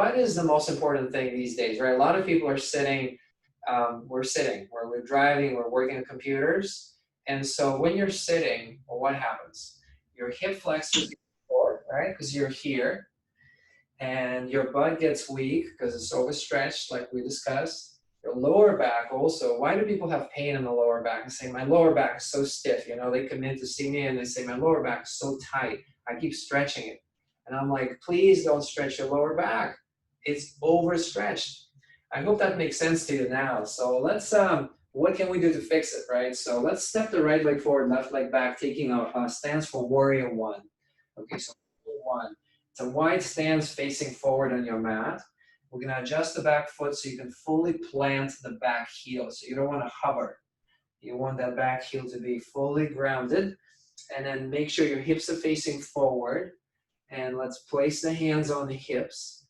what is the most important thing these days, right? A lot of people are sitting, we're driving, we're working on computers. And so when you're sitting, well, what happens? Your hip flexors get forward, right? Because you're here. And your butt gets weak because it's overstretched, like we discussed. Your lower back also. Why do people have pain in the lower back and say, my lower back is so stiff? You know, they come in to see me and they say, my lower back is so tight. I keep stretching it. And I'm like, please don't stretch your lower back. It's overstretched. I hope that makes sense to you now. So let's, what can we do to fix it, right? So let's step the right leg forward, left leg back, taking a stance for warrior one. Okay, so one. It's a wide stance facing forward on your mat. We're going to adjust the back foot so you can fully plant the back heel. So you don't want to hover. You want that back heel to be fully grounded. And then make sure your hips are facing forward. And let's place the hands on the hips.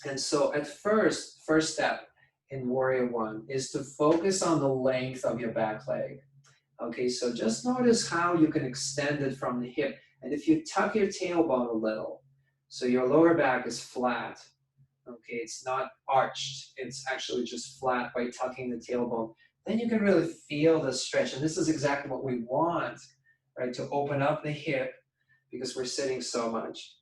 And so at first step in Warrior One is to focus on the length of your back leg. Okay, so just notice how you can extend it from the hip. And if you tuck your tailbone a little, so your lower back is flat, okay, it's not arched, it's actually just flat by tucking the tailbone, then you can really feel the stretch. And this is exactly what we want, right, to open up the hip because we're sitting so much.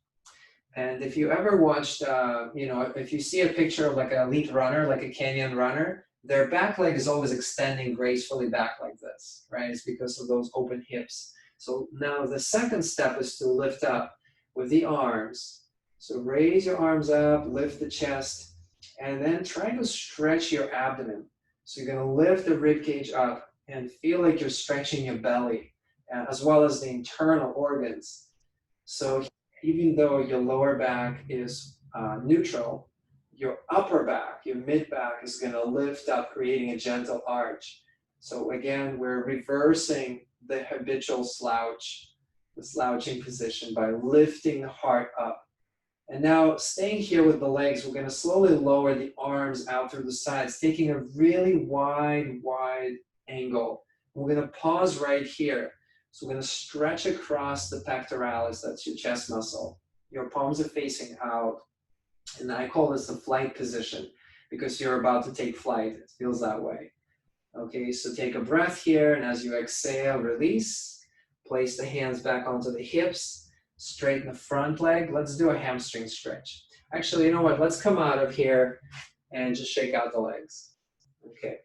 And if you ever watched, you know, if you see a picture of like an elite runner, like a canyon runner, their back leg is always extending gracefully back like this, right? It's because of those open hips. So now the second step is to lift up with the arms. So raise your arms up, lift the chest, and then try to stretch your abdomen. So you're going to lift the rib cage up and feel like you're stretching your belly, as well as the internal organs. So even though your lower back is neutral, your upper back, your mid back is going to lift up, creating a gentle arch. So again, we're reversing the habitual slouch, the slouching position by lifting the heart up. And now staying here with the legs, we're going to slowly lower the arms out through the sides, taking a really wide angle. We're going to pause right here. So we're going to stretch across the pectoralis, that's your chest muscle. Your palms are facing out. And I call this the flight position because you're about to take flight. It feels that way. Okay, so take a breath here, and as you exhale, release. Place the hands back onto the hips. Straighten the front leg. Let's do a hamstring stretch. Actually, you know what? Let's come out of here and just shake out the legs. Okay.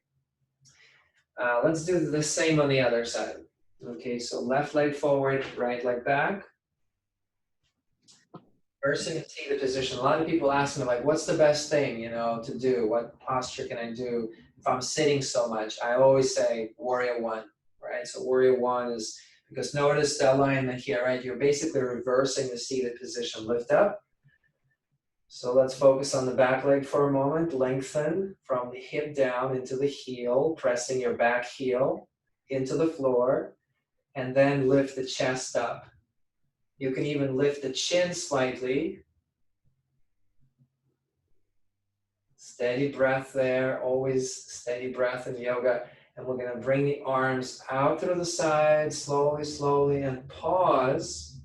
Let's do the same on the other side. Okay, so left leg forward, right leg back. Reversing the seated position. A lot of people ask me, like, what's the best thing, you know, to do? What posture can I do if I'm sitting so much? I always say Warrior One, right? So Warrior One is, because notice the alignment here, right? You're basically reversing the seated position. Lift up. So let's focus on the back leg for a moment. Lengthen from the hip down into the heel, pressing your back heel into the floor, and then lift the chest up. You can even lift the chin slightly. Steady breath there, always steady breath in yoga. And we're going to bring the arms out through the sides, slowly, and pause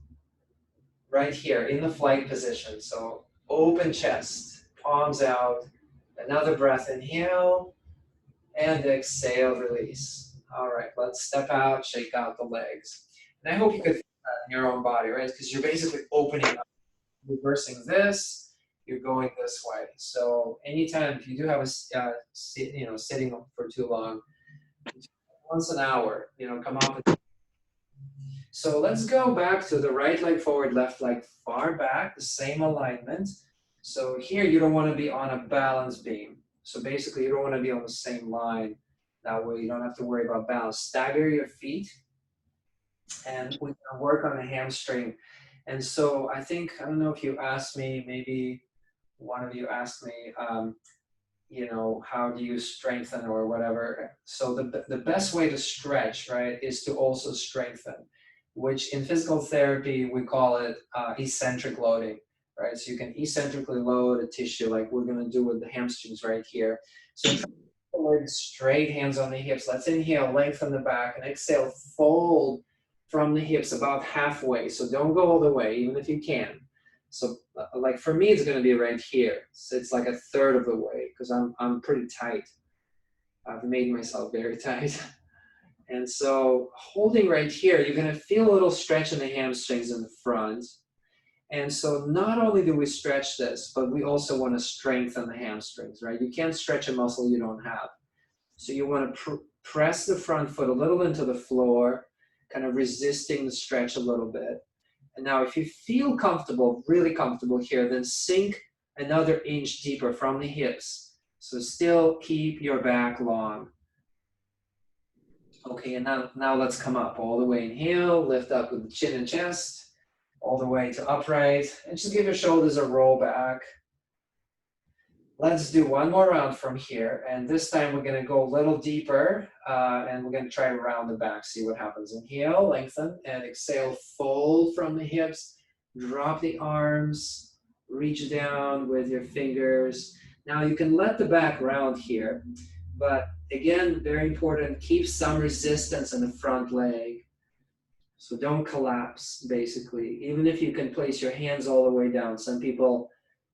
right here in the flight position. So open chest, palms out. Another breath, inhale, and exhale, release. All right, let's step out, shake out the legs. And I hope you could feel that in your own body, right? Because you're basically opening up, reversing this, you're going this way. So anytime, if you do have a, sitting for too long, once an hour, come up. So let's go back to the right leg forward, left leg far back, the same alignment. So here you don't want to be on a balance beam. So basically you don't want to be on the same line. That way you don't have to worry about balance. Stagger your feet, and we can work on the hamstring. And so I don't know if you asked me, maybe one of you asked me, how do you strengthen or whatever. So the best way to stretch, right, is to also strengthen, which in physical therapy, we call it eccentric loading, right? So you can eccentrically load a tissue like we're gonna do with the hamstrings right here. So straight, hands on the hips. Let's inhale, lengthen the back, and exhale, fold from the hips about halfway. So don't go all the way, even if you can. So like for me, it's going to be right here. So it's like a third of the way because I'm pretty tight. I've made myself very tight. And so holding right here, you're going to feel a little stretch in the hamstrings in the front. And so not only do we stretch this, but we also want to strengthen the hamstrings, right? You can't stretch a muscle you don't have. So you want to press the front foot a little into the floor, kind of resisting the stretch a little bit. And now if you feel comfortable, really comfortable here, then sink another inch deeper from the hips. So still keep your back long. Okay, and now let's come up all the way. Inhale, lift up with the chin and chest, all the way to upright, and just give your shoulders a roll back. Let's do one more round from here, and this time we're going to go a little deeper, and we're going to try to round the back, see what happens. Inhale, lengthen, and exhale, fold from the hips, drop the arms, reach down with your fingers. Now you can let the back round here, but again, very important, keep some resistance in the front leg. So don't collapse, basically. Even if you can place your hands all the way down. Some people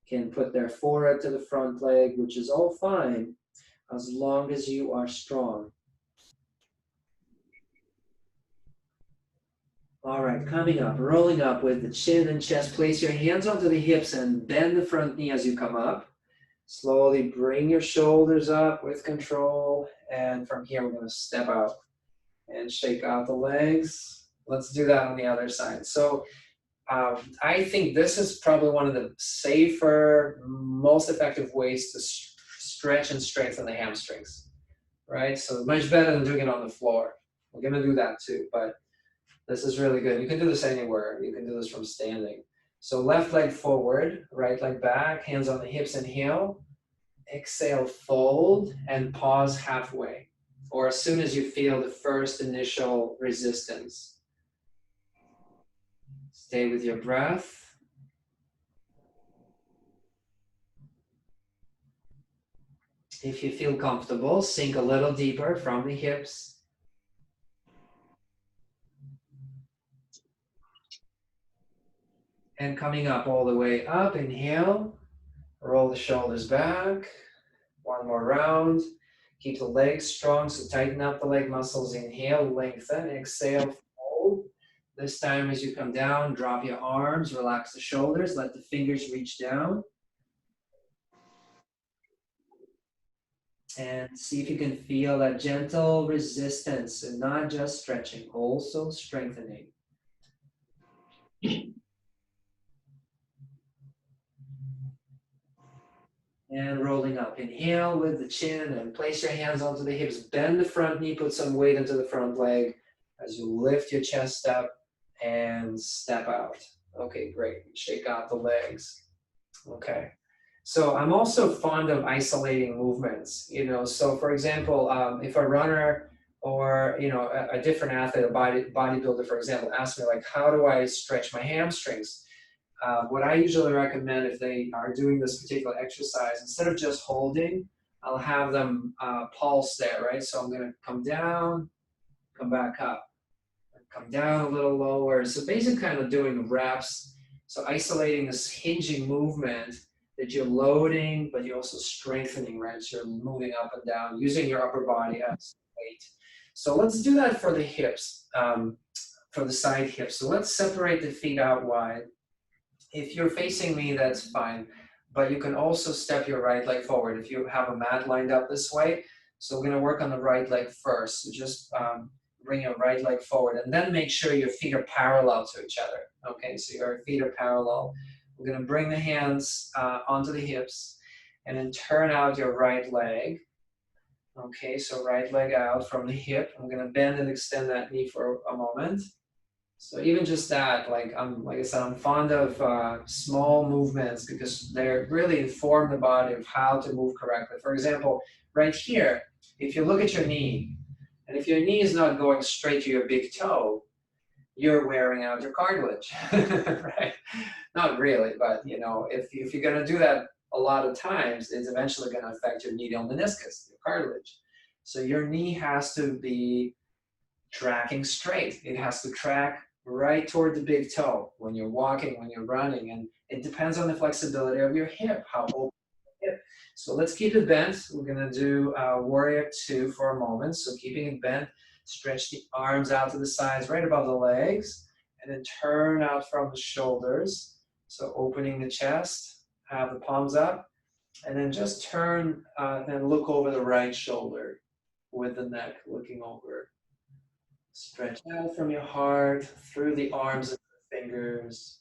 can put their forehead to the front leg, which is all fine, as long as you are strong. All right, coming up, rolling up with the chin and chest. Place your hands onto the hips and bend the front knee as you come up. Slowly bring your shoulders up with control. And from here, we're going to step out and shake out the legs. Let's do that on the other side. So I think this is probably one of the safer, most effective ways to stretch and strengthen the hamstrings, right? So much better than doing it on the floor. We're going to do that too, but this is really good. You can do this anywhere. You can do this from standing. So left leg forward, right leg back, hands on the hips, inhale. Exhale, fold, and pause halfway, or as soon as you feel the first initial resistance. Stay with your breath. If you feel comfortable, sink a little deeper from the hips. And coming up all the way up, inhale, roll the shoulders back. One more round. Keep the legs strong, so tighten up the leg muscles. Inhale, lengthen, exhale, fold. This time as you come down, drop your arms, relax the shoulders, let the fingers reach down. And see if you can feel that gentle resistance and not just stretching, also strengthening. And rolling up. Inhale with the chin and place your hands onto the hips. Bend the front knee, put some weight into the front leg as you lift your chest up and step out. Okay, great. Shake out the legs. Okay. So I'm also fond of isolating movements, so for example, if a runner or, a different athlete, a bodybuilder, for example, asks me like, how do I stretch my hamstrings? What I usually recommend if they are doing this particular exercise, instead of just holding, I'll have them pulse there, right? So I'm going to come down, come back up, come down a little lower. So basically kind of doing reps. So isolating this hinging movement that you're loading, but you're also strengthening, right? So you're moving up and down, using your upper body as weight. So let's do that for the hips, for the side hips. So let's separate the feet out wide. If you're facing me, that's fine. But you can also step your right leg forward if you have a mat lined up this way. So we're going to work on the right leg first. So just bring your right leg forward and then make sure your feet are parallel to each other. Okay, so your feet are parallel. We're going to bring the hands onto the hips and then turn out your right leg. Okay, so right leg out from the hip. I'm going to bend and extend that knee for a moment. So even just that, like I said, I'm fond of small movements because they really inform the body of how to move correctly. For example, right here, if you look at your knee, and if your knee is not going straight to your big toe, you're wearing out your cartilage, right? Not really, but if you're going to do that a lot of times, it's eventually going to affect your medial meniscus, your cartilage. So your knee has to be tracking straight. It has to track right toward the big toe when you're walking, when you're running. And it depends on the flexibility of your hip, how open the hip. So let's keep it bent. We're going to do Warrior 2 for a moment. So keeping it bent, stretch the arms out to the sides, right above the legs, and then turn out from the shoulders. So opening the chest, have the palms up, and then just turn and look over the right shoulder with the neck looking over. Stretch out from your heart, through the arms and the fingers.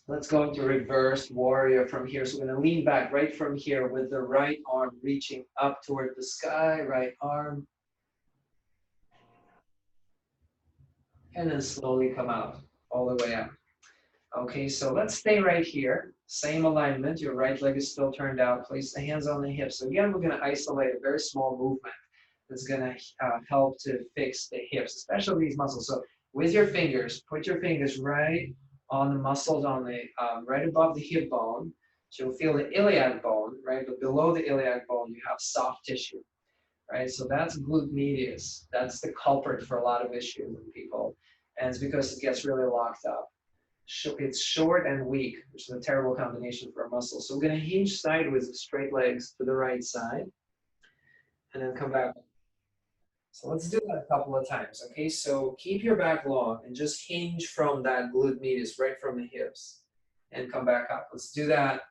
Let's go into reverse warrior from here. So we're going to lean back right from here with the right arm reaching up toward the sky, right arm. And then slowly come out, all the way up. Okay, so let's stay right here. Same alignment, your right leg is still turned out. Place the hands on the hips. So again, we're going to isolate a very small movement that's going to help to fix the hips, especially these muscles. So with your fingers, put your fingers right on the muscles on the right above the hip bone. So you'll feel the iliac bone, right? But below the iliac bone, you have soft tissue, right? So that's glute medius. That's the culprit for a lot of issues in people. And it's because it gets really locked up. It's short and weak, which is a terrible combination for a muscle. So we're going to hinge sideways with straight legs to the right side. And then come back. So let's do that a couple of times, okay? So keep your back long and just hinge from that glute medius, right from the hips, and come back up. Let's do that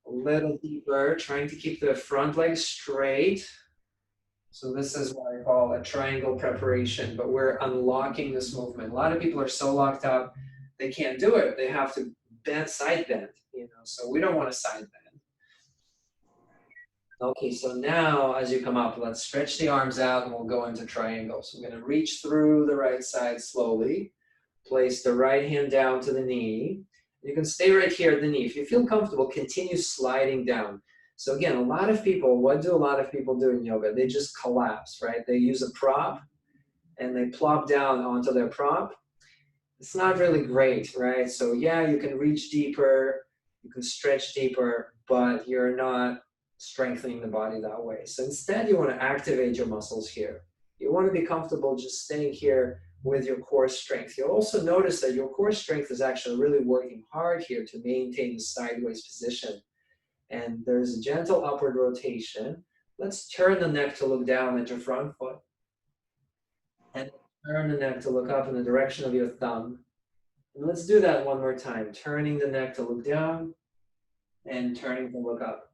a little deeper, trying to keep the front leg straight. So this is what I call a triangle preparation, but we're unlocking this movement. A lot of people are so locked up, they can't do it. They have to bend, side bend, so we don't want to side bend. Okay, so now as you come up, let's stretch the arms out and we'll go into triangle. So we're going to reach through the right side slowly. Place the right hand down to the knee. You can stay right here at the knee. If you feel comfortable, continue sliding down. So again, what do a lot of people do in yoga? They just collapse, right? They use a prop and they plop down onto their prop. It's not really great, right? So yeah, you can reach deeper, you can stretch deeper, but you're not strengthening the body that way. So instead, you want to activate your muscles here. You want to be comfortable just staying here with your core strength. You'll also notice that your core strength is actually really working hard here to maintain the sideways position. And there's a gentle upward rotation. Let's turn the neck to look down at your front foot. And turn the neck to look up in the direction of your thumb. And let's do that one more time. Turning the neck to look down and turning to look up.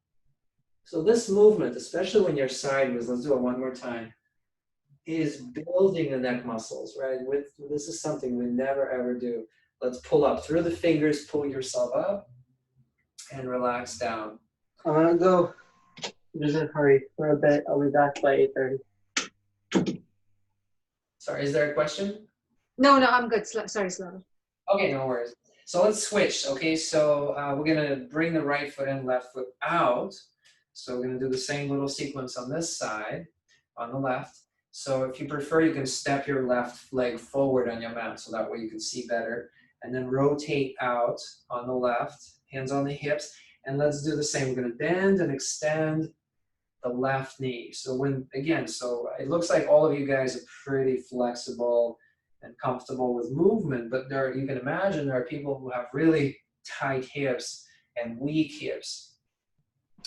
So this movement, especially when you're sideways, let's do it one more time, is building the neck muscles, right? This is something we never ever do. Let's pull up through the fingers, pull yourself up, and relax down. I'm gonna go. Just in a hurry for a bit. I'll be back by 8:30. Sorry, is there a question? No, I'm good. Sorry, Slava. Okay, no worries. So let's switch. Okay, so we're gonna bring the right foot in, left foot out. So we're gonna do the same little sequence on this side, on the left. So if you prefer, you can step your left leg forward on your mat, so that way you can see better. And then rotate out on the left, hands on the hips. And let's do the same. We're gonna bend and extend the left knee. So so it looks like all of you guys are pretty flexible and comfortable with movement, but you can imagine there are people who have really tight hips and weak hips.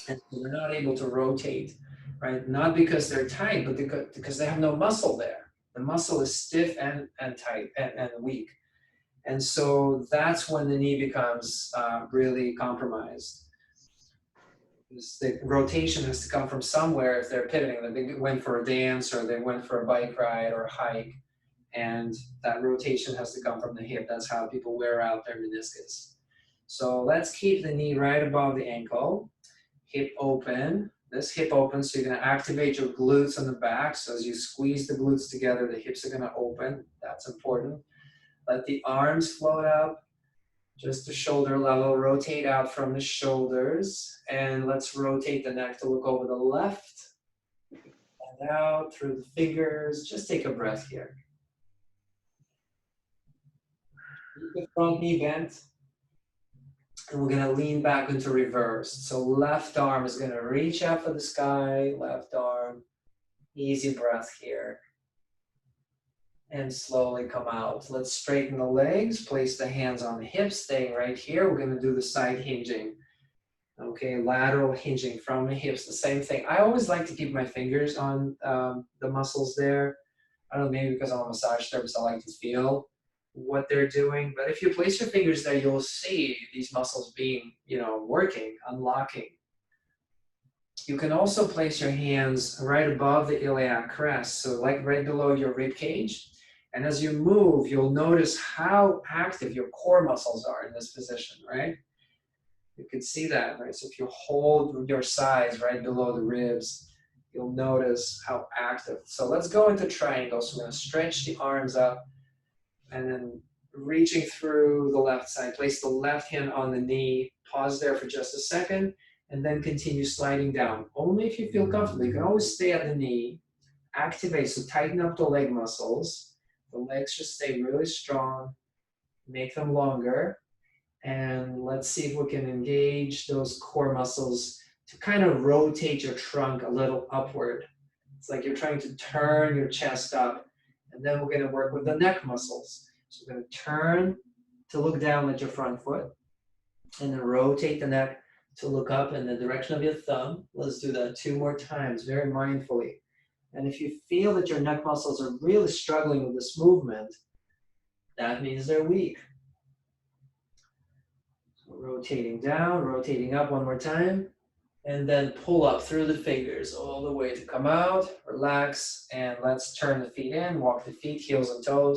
And so they're not able to rotate, right? Not because they're tight, but because they have no muscle there. The muscle is stiff and tight and weak. And so that's when the knee becomes really compromised. The rotation has to come from somewhere if they're pivoting. They went for a dance or they went for a bike ride or a hike, and that rotation has to come from the hip. That's how people wear out their meniscus. So let's keep the knee right above the ankle. Hip open. This hip open, so you're going to activate your glutes on the back. So as you squeeze the glutes together, the hips are going to open. That's important. Let the arms float up. Just the shoulder level, rotate out from the shoulders, and let's rotate the neck to look over the left and out through the fingers. Just take a breath here. Keep the front knee bent, and we're gonna lean back into reverse. So left arm is gonna reach up for the sky, left arm, easy breath here. and slowly come out. Let's straighten the legs, place the hands on the hips, staying right here. We're gonna do the side hinging. Okay, lateral hinging from the hips, the same thing. I always like to keep my fingers on the muscles there. I don't know, maybe because I'm a massage therapist, I like to feel what they're doing. But if you place your fingers there, you'll see these muscles being, working, unlocking. You can also place your hands right above the iliac crest, so like right below your rib cage. And as you move, you'll notice how active your core muscles are in this position, right? You can see that, right? So if you hold your sides right below the ribs, you'll notice how active. So let's go into triangle. So we're going to stretch the arms up and then reaching through the left side. Place the left hand on the knee. Pause there for just a second and then continue sliding down. Only if you feel comfortable. You can always stay at the knee. Activate, so tighten up the leg muscles. The legs should stay really strong. Make them longer. And let's see if we can engage those core muscles to kind of rotate your trunk a little upward. It's like you're trying to turn your chest up. And then we're going to work with the neck muscles. So we're going to turn to look down at your front foot. And then rotate the neck to look up in the direction of your thumb. Let's do that 2 more times, very mindfully. And if you feel that your neck muscles are really struggling with this movement, that means they're weak. Rotating down, rotating up 1 more time, and then pull up through the fingers all the way to come out, relax, and let's turn the feet in, walk the feet, heels and toes.